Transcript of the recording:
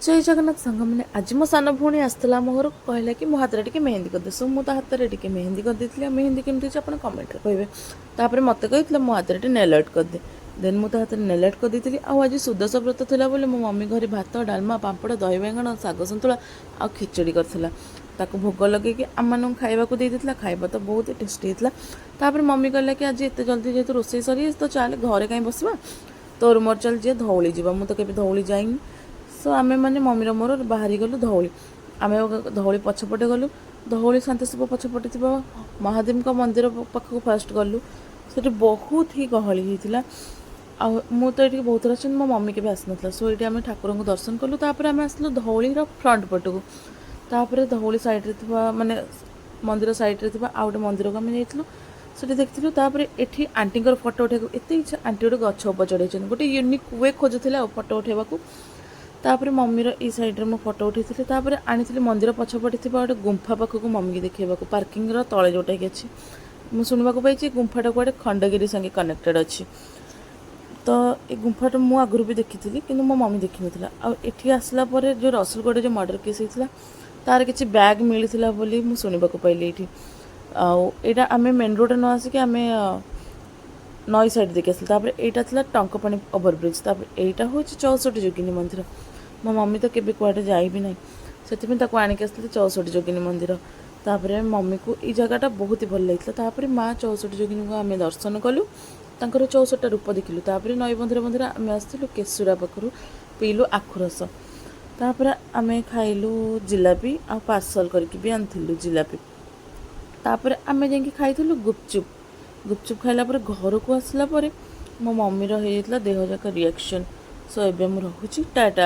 जय जगन्नाथ सांग मैंने आज मो सान भौणी आसला आम घर कहला कि मो हाथ में मेहंदी करदे सो मुझे हाथ में मेहंदी करदे मेहंदी केमती आप कमेंट कहे तापर मत कही मो हाथ में नेल आर्ट करदे देन मुझे हाथ में नेल आर्ट करदी आज सुदश व्रत था बोले मो मम्मी घर भात डालमा पापड़ दही बैंगन शाग सन्तुला आ खिचड़ी करथिला ताको भोग लगे आम मानक खाइबा देता खाइबा तो बहुत टेस्टी होता तापर मम्मी कहला कि आज एत जल्दी जेहतु रोसे सरी तो चल घरे कहीं बसवा तोर मोर चल जी धौली जा मुझे तो धौली जाइनी सो आम मैंने मम्मी मोर बाहरी गलु धौली आम धौली पछपटे गलु धौली शांतिस्तूप पछपटे थी महादेव मंदिर पाखक फास्ट गलु से बहुत ही गहली होता मु तो ये बहुत थर मो मम्मी के आस ना सो ये आम ठाकुर को दर्शन कलु तापर आम आसलु धौली फ्रंट पटक तापर धौली सैड्रे थी माने मंदिर सैड्रे थी आउ गए मंदिर को आम जाइलु से देखिलु तापर एठी आंटी फटो उठा एत इच्छा आंटी गोटे गछ उपर चढ़ाई गोटे यूनिक वे खोजुला फटो उठेबा तापर मम्मीर ई सैड्रे मो फटो उठे तापर आनी मंदिर पछपटे थी गोटे गुंफा पाखक मम्मी की देखा पार्किंग तले जोटा कि अच्छी मुझे शुणा पाई गुंफाटा कूड़े खंडगिरी संगे कनेक्टेड अच्छी तो ये गुंफाटा मु आगुरी भी देखी थी कि मो मम्मी देखी ना आठी आसला जो रसुलगढ़ जो मर्डर केस होता तार किसी बैग मिलता बोली मुझे शुणा पाइली ये आटा आम मेन रोड न आसिक आम नई साइड देखी आसला यहाँ टंकपाणी ओवरब्रिज यहाँ हूँ 64 जोगिनी मंदिर मो मम्मी तो केबे कुआडे जाई भी नहीं से आणिक आसती 64 जोगिनी मंदिर तापर मम्मी को ये जगहटा बहुत ही भल लगी माँ 64 जोगिनी को आम दर्शन कलु तर 64टा रूप देखिलु तापर नई मंदिर मंदिर आम आसलु केशुरा पाखु पीलु आखुरस तापर आम खाइलु जिलापी आ पार्सल करके भी आनिलु जिलापी तापर आम जा खाइलु गुपचुप गुपचुप खाइला पर घर को आसला मो मम्मी रही देह जाक रिएक्शन सो एबे मु रहुची टाटा।